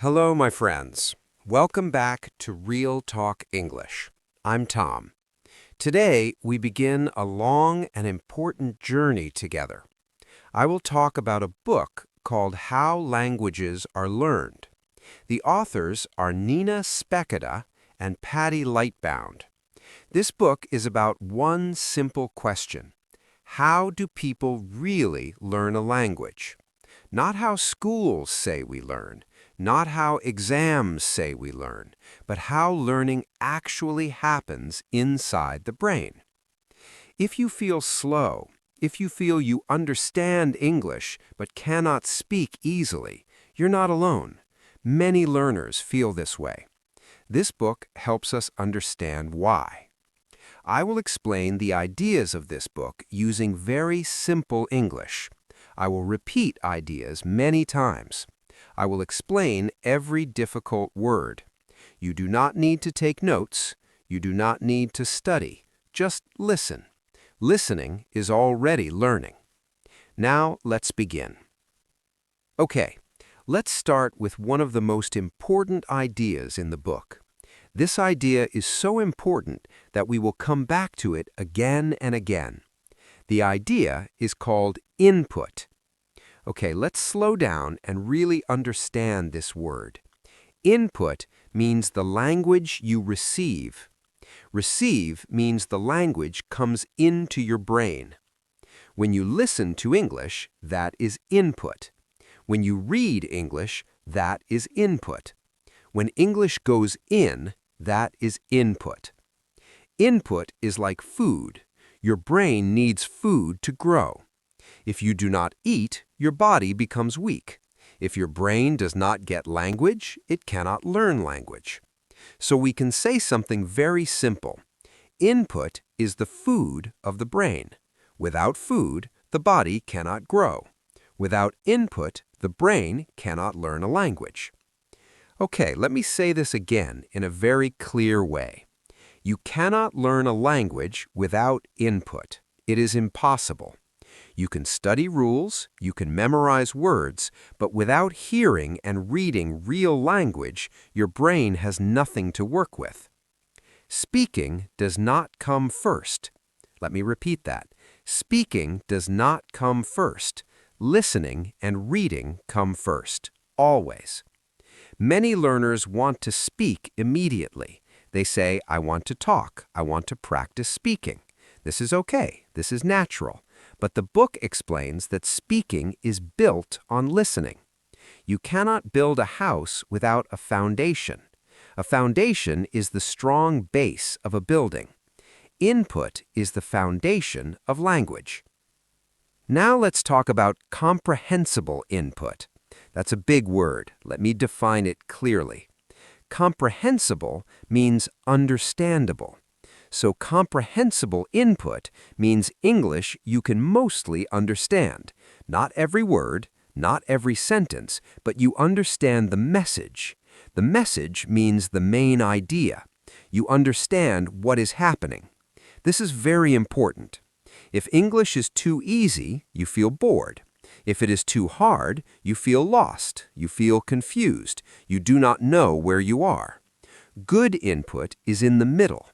Hello, my friends. Welcome back to Real Talk English. I'm Tom. Today, we begin a long and important journey together. I will talk about a book called How Languages Are Learned. The authors are Nina Spekeda and Patty Lightbound. This book is about one simple question. How do people really learn a language? Not how schools say we learn, not how exams say we learn, but how learning actually happens inside the brain. If you feel slow, if you feel you understand English but cannot speak easily, you're not alone. Many learners feel this way. This book helps us understand why. I will explain the ideas of this book using very simple English. I will repeat ideas many times. I will explain every difficult word. You do not need to take notes. You do not need to study. Just listen. Listening is already learning. Now let's begin. Okay, let's start with one of the most important ideas in the book. This idea is so important that we will come back to it again and again. The idea is called input. Okay, let's slow down and really understand this word. Input means the language you receive. Receive means the language comes into your brain. When you listen to English, that is input. When you read English, that is input. When English goes in, that is input. Input is like food. Your brain needs food to grow. If you do not eat, your body becomes weak. If your brain does not get language, it cannot learn language. So we can say something very simple. Input is the food of the brain. Without food, the body cannot grow. Without input, the brain cannot learn a language. Okay, let me say this again in a very clear way. You cannot learn a language without input. It is impossible. You can study rules, you can memorize words, but without hearing and reading real language, your brain has nothing to work with. Speaking does not come first. Let me repeat that. Speaking does not come first. Listening and reading come first, always. Many learners want to speak immediately. They say, I want to talk, I want to practice speaking. This is okay, this is natural. But the book explains that speaking is built on listening. You cannot build a house without a foundation. A foundation is the strong base of a building. Input is the foundation of language. Now let's talk about comprehensible input. That's a big word. Let me define it clearly. Comprehensible means understandable. So comprehensible input means English you can mostly understand. Not every word, not every sentence, but you understand the message. The message means the main idea. You understand what is happening. This is very important. If English is too easy, you feel bored. If it is too hard, you feel lost. You feel confused. You do not know where you are. Good input is in the middle.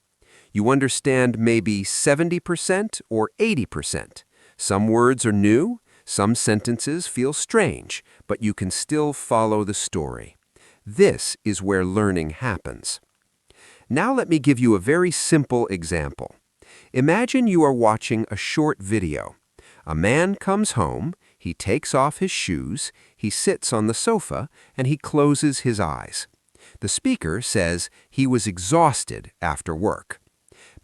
You understand maybe 70% or 80%. Some words are new, some sentences feel strange, but you can still follow the story. This is where learning happens. Now let me give you a very simple example. Imagine you are watching a short video. A man comes home, he takes off his shoes, he sits on the sofa, and he closes his eyes. The speaker says he was exhausted after work.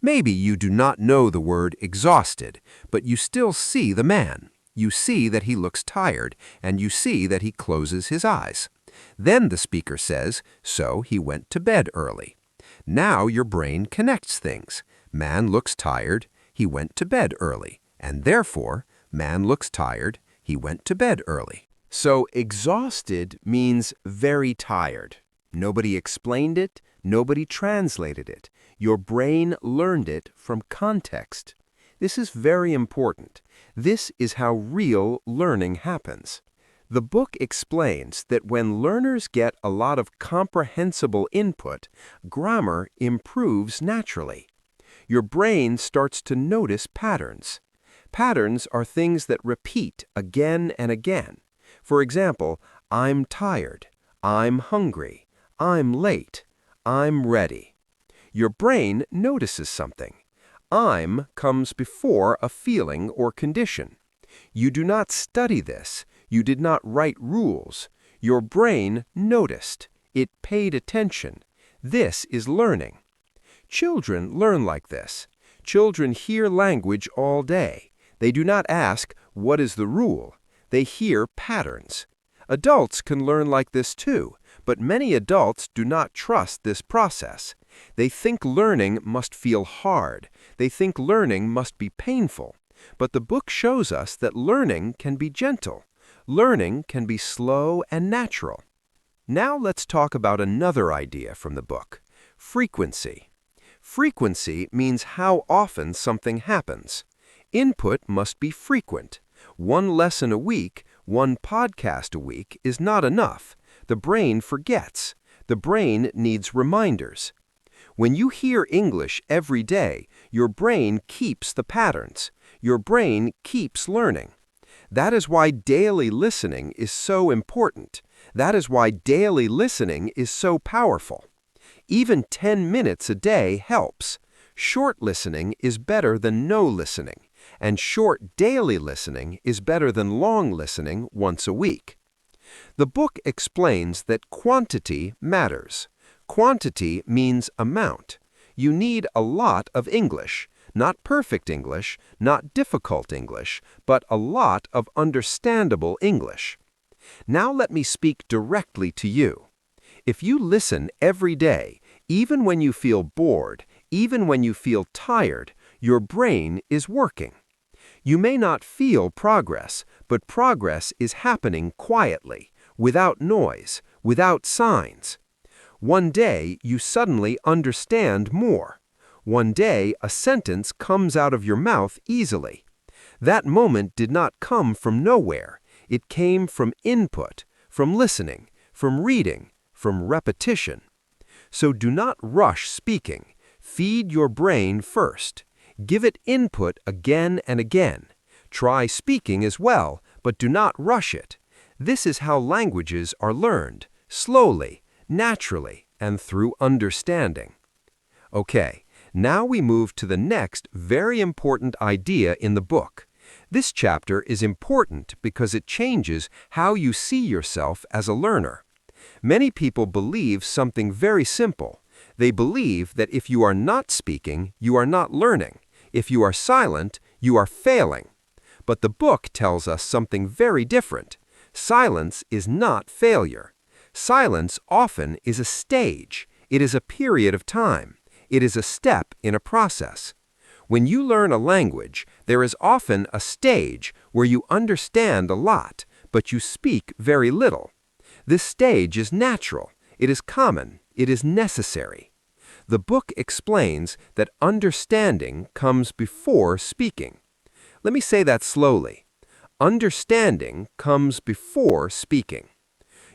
Maybe you do not know the word exhausted, but you still see the man. You see that he looks tired, and you see that he closes his eyes. Then the speaker says, so he went to bed early. Now your brain connects things. Man looks tired, he went to bed early, and therefore, man looks tired, he went to bed early. So exhausted means very tired. Nobody explained it, nobody translated it. Your brain learned it from context. This is very important. This is how real learning happens. The book explains that when learners get a lot of comprehensible input, grammar improves naturally. Your brain starts to notice patterns. Patterns are things that repeat again and again. For example, I'm tired, I'm hungry, I'm late, I'm ready. Your brain notices something. I'm comes before a feeling or condition. You do not study this. You did not write rules. Your brain noticed. It paid attention. This is learning. Children learn like this. Children hear language all day. They do not ask, what is the rule? They hear patterns. Adults can learn like this too, but many adults do not trust this process. They think learning must feel hard. They think learning must be painful. But the book shows us that learning can be gentle. Learning can be slow and natural. Now let's talk about another idea from the book, frequency. Frequency means how often something happens. Input must be frequent. One lesson a week, one podcast a week is not enough. The brain forgets. The brain needs reminders. When you hear English every day, your brain keeps the patterns. Your brain keeps learning. That is why daily listening is so important. That is why daily listening is so powerful. Even 10 minutes a day helps. Short listening is better than no listening, and short daily listening is better than long listening once a week. The book explains that quantity matters. Quantity means amount. You need a lot of English. Not perfect English, not difficult English, but a lot of understandable English. Now let me speak directly to you. If you listen every day, even when you feel bored, even when you feel tired, your brain is working. You may not feel progress, but progress is happening quietly, without noise, without signs. One day you suddenly understand more. One day, a sentence comes out of your mouth easily. That moment did not come from nowhere. It came from input, from listening, from reading, from repetition. So do not rush speaking. Feed your brain first. Give it input again and again. Try speaking as well, but do not rush it. This is how languages are learned, slowly, naturally, and through understanding. Okay. Now we move to the next very important idea in the book. This chapter is important because it changes how you see yourself as a learner. Many people believe something very simple. They believe that if you are not speaking, you are not learning. If you are silent, you are failing. But the book tells us something very different. Silence is not failure. Silence often is a stage. It is a period of time. It is a step in a process. When you learn a language, there is often a stage where you understand a lot, but you speak very little. This stage is natural. It is common. It is necessary. The book explains that understanding comes before speaking. Let me say that slowly. Understanding comes before speaking.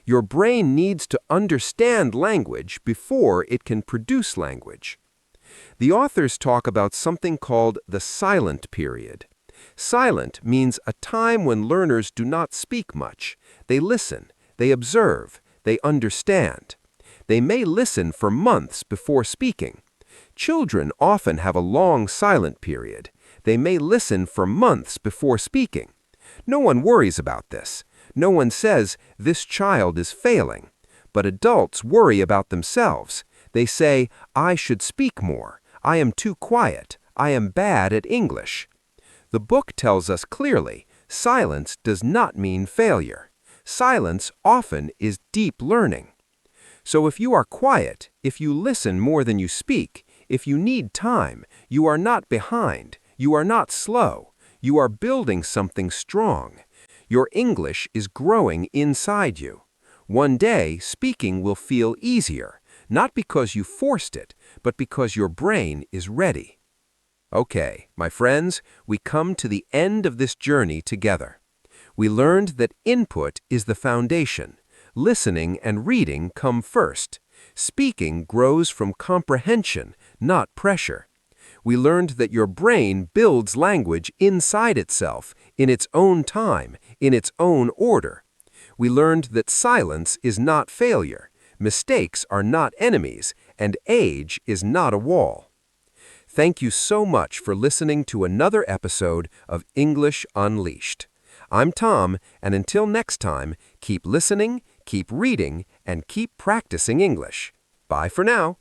Your brain needs to understand language before it can produce language. The authors talk about something called the silent period. Silent means a time when learners do not speak much. They listen, they observe, they understand. They may listen for months before speaking. Children often have a long silent period. They may listen for months before speaking. No one worries about this. No one says, this child is failing. But adults worry about themselves. They say, I should speak more. I am too quiet. I am bad at English. The book tells us clearly, silence does not mean failure. Silence often is deep learning. So if you are quiet, if you listen more than you speak, if you need time, you are not behind. You are not slow. You are building something strong. Your English is growing inside you. One day, speaking will feel easier. Not because you forced it, but because your brain is ready. Okay, my friends, we come to the end of this journey together. We learned that input is the foundation. Listening and reading come first. Speaking grows from comprehension, not pressure. We learned that your brain builds language inside itself, in its own time, in its own order. We learned that silence is not failure, mistakes are not enemies, and age is not a wall. Thank you so much for listening to another episode of English Unleashed. I'm Tom, and until next time, keep listening, keep reading, and keep practicing English. Bye for now.